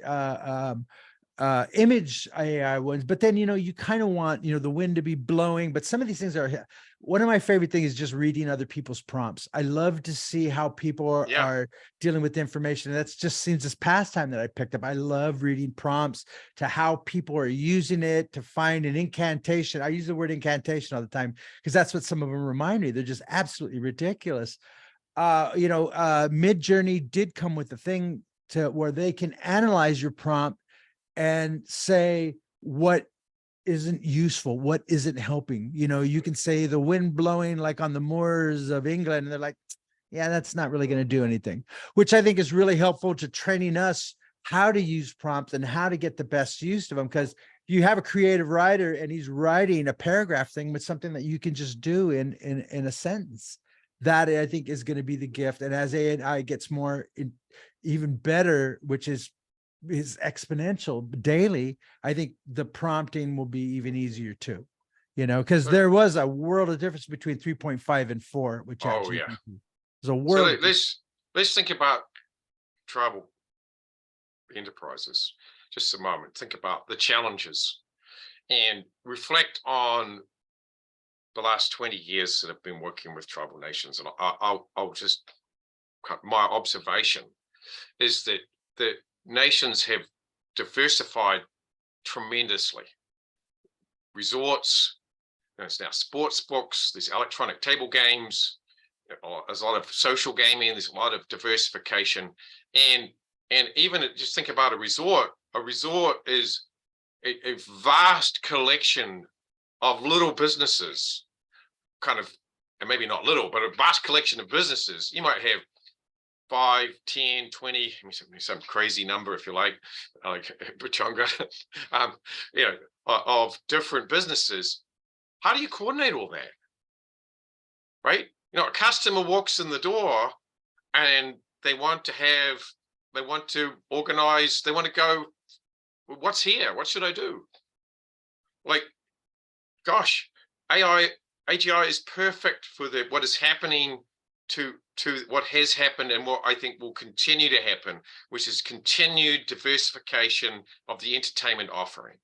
image AI ones, but then, you know, you kind of want, you know, the wind to be blowing, but some of these things are, one of my favorite things is just reading other people's prompts. I love to see how people are dealing with information. And that's just seems this pastime that I picked up. I love reading prompts to how people are using it to find an incantation. I use the word incantation all the time because that's what some of them remind me. They're just absolutely ridiculous. You know, Mid-Journey did come with a thing to where they can analyze your prompt and say what isn't useful, what isn't helping. You know, you can say the wind blowing like on the moors of England, and they're like, yeah, that's not really going to do anything, which I think is really helpful to training us how to use prompts and how to get the best use of them. Because you have a creative writer and he's writing a paragraph thing with something that you can just do in a sentence. That I think is going to be the gift. And as AI gets more even better, which is exponential daily, I think the prompting will be even easier too, you know, because there was a world of difference between 3.5 and 4, which there's a world.
So let's think about tribal enterprises just a moment. Think about the challenges and reflect on the last 20 years that I've been working with tribal nations. And I'll just my observation is that the nations have diversified tremendously. Resorts, there's now sports books, there's electronic table games, there's a lot of social gaming, there's a lot of diversification. And even just think about a resort is a vast collection of little businesses, kind of, and maybe not little, but a vast collection of businesses. You might have 5, 10, 20, some crazy number, if you like Pachanga, you know, of different businesses. How do you coordinate all that? Right? You know, a customer walks in the door and they want to organize, they want to go, what's here? What should I do? Like, gosh, AGI is perfect for what is happening to what has happened and what I think will continue to happen, which is continued diversification of the entertainment offering.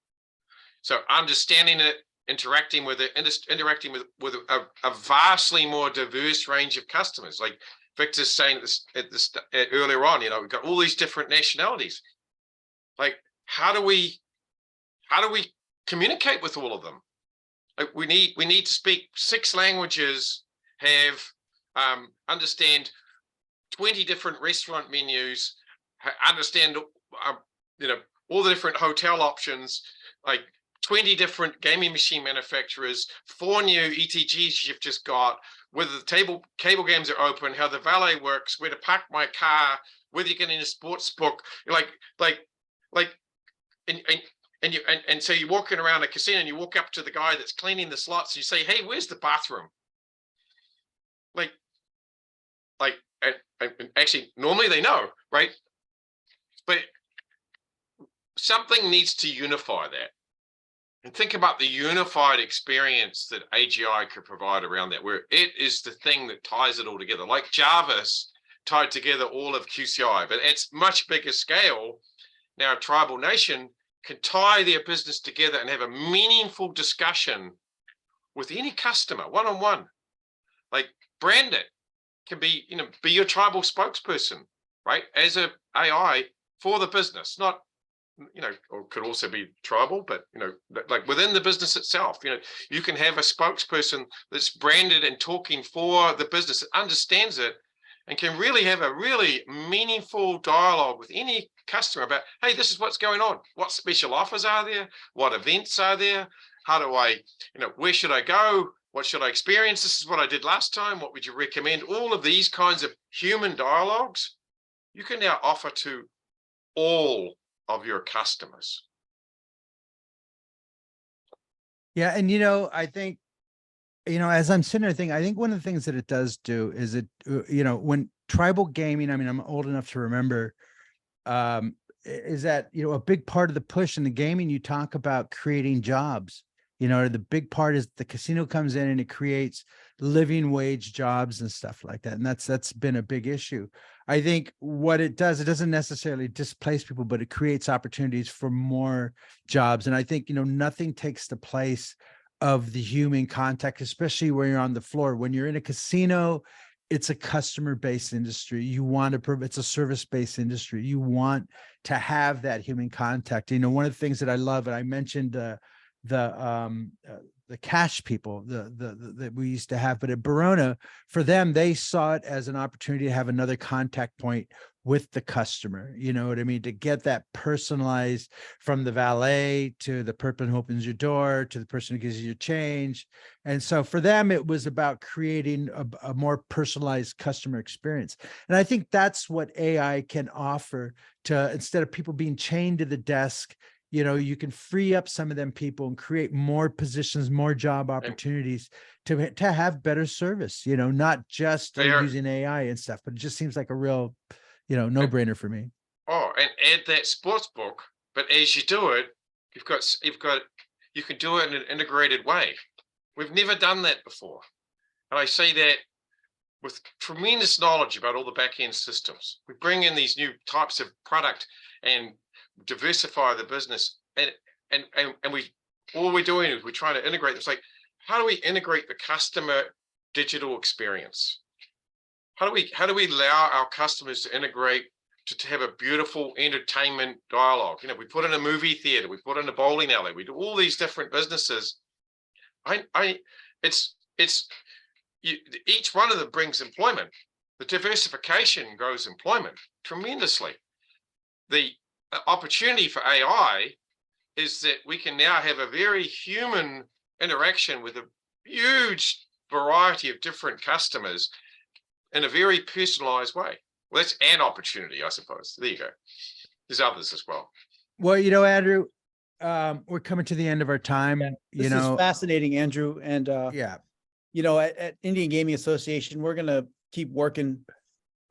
So understanding it, interacting with it, interacting with a vastly more diverse range of customers. Like Victor's saying earlier on, you know, we've got all these different nationalities. Like, how do we communicate with all of them? We need to speak 6 languages, have understand 20 different restaurant menus, understand all the different hotel options, like 20 different gaming machine manufacturers, 4 new ETGs you've just got, whether the cable games are open, how the valet works, where to park my car, whether you get in a sports book, and so you're walking around a casino and you walk up to the guy that's cleaning the slots and you say, hey, where's the bathroom? And actually normally they know, right? But something needs to unify that. And think about the unified experience that AGI could provide around that, where it is the thing that ties it all together. Like Jarvis tied together all of QCI, but it's much bigger scale. Now, a tribal nation can tie their business together and have a meaningful discussion with any customer, one-on-one. Like brand it, can be, be your tribal spokesperson, right? As a AI for the business, not, or could also be tribal, but, like within the business itself, you can have a spokesperson that's branded and talking for the business, that understands it, and can really have a really meaningful dialogue with any customer about, hey, this is what's going on. What special offers are there? What events are there? How do I, where should I go? What should I experience? This is what I did last time. What would you recommend? All of these kinds of human dialogues, you can now offer to all of your customers.
Yeah. And, I think, as I'm sitting there thinking, I think one of the things that it does do is it, when tribal gaming, I mean, I'm old enough to remember, is that, a big part of the push in the gaming, you talk about creating jobs. The big part is the casino comes in and it creates living wage jobs and stuff like that. And that's been a big issue. I think what it does, it doesn't necessarily displace people, but it creates opportunities for more jobs. And I think, nothing takes the place of the human contact, especially when you're on the floor. When you're in a casino, it's a customer-based industry. You want to, it's a service-based industry. You want to have that human contact. One of the things that I love, and I mentioned the cash people that we used to have, but at Barona, for them, they saw it as an opportunity to have another contact point with the customer. You know what I mean? To get that personalized, from the valet to the person who opens your door to the person who gives you your change. And so for them, it was about creating a more personalized customer experience. And I think that's what AI can offer, to, instead of people being chained to the desk, you can free up some of them people and create more positions, more job opportunities to have better service, not just using AI and stuff, but it just seems like a real, no-brainer for me.
Oh, and add that sports book, but as you do it, you can do it in an integrated way. We've never done that before. And I say that with tremendous knowledge about all the back-end systems. We bring in these new types of product and diversify the business, and all we're doing is we're trying to integrate. It's like, how do we integrate the customer digital experience? How do we allow our customers to integrate, to have a beautiful entertainment dialogue? We put in a movie theater, we put in a bowling alley, we do all these different businesses. Each one of them brings employment. The diversification grows employment tremendously. The opportunity for AI is that we can now have a very human interaction with a huge variety of different customers in a very personalized way. Well, that's an opportunity, I suppose. There you go. There's others as well.
Well, Andrew, we're coming to the end of our time.
This is fascinating, Andrew. And
yeah,
at Indian Gaming Association, we're going to keep working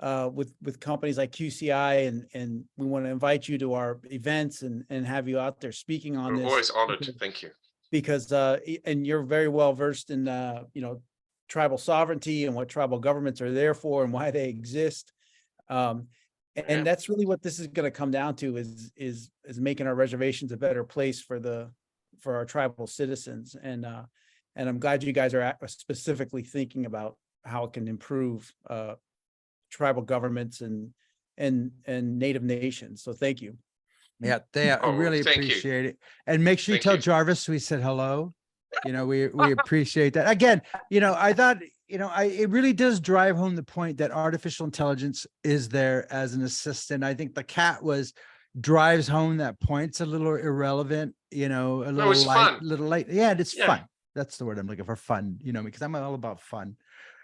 with companies like QCI, and we want to invite you to our events and have you out there speaking on this.
I'm always honored. Thank you.
Because and you're very well versed in tribal sovereignty and what tribal governments are there for and why they exist. And that's really what this is going to come down to, is making our reservations a better place for our tribal citizens. And I'm glad you guys are specifically thinking about how it can improve tribal governments and native nations. So thank you.
Yeah, I really appreciate it. And make sure you
Thank
tell
you.
Jarvis we said hello. You know, we appreciate that. Again, you know, I thought, you know, it really does drive home the point that artificial intelligence is there as an assistant. I think the cat drives home that point. It's a little irrelevant, you know, a little
it's
light,
fun.
little light. Yeah, it's
Yeah.
fun. That's the word I'm looking for, fun, you know, because I'm all about fun.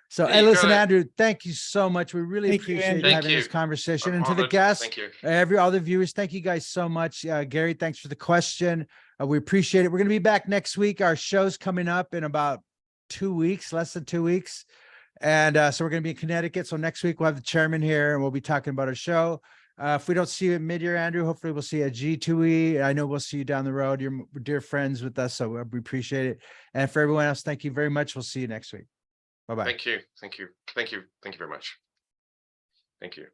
So,
There
hey,
you
listen,
go.
Andrew, thank you so much. We really
Thank you,
appreciate
Andrew.
Thank
having this
you.
conversation.
I'm
And to the
honored.
guests,
Thank you.
every other viewers, thank you guys so much. Gary, thanks for the question. We appreciate it. We're going to be back next week. Our show's coming up in about 2 weeks, less than 2 weeks. And so we're going to be in Connecticut. So next week we'll have the chairman here and we'll be talking about our show. If we don't see you at mid-year, Andrew, hopefully we'll see you at G2E. I know we'll see you down the road. You're dear friends with us, so we appreciate it. And for everyone else, thank you very much. We'll see you next week. Bye-bye.
Thank you. Thank you. Thank you. Thank you very much. Thank you.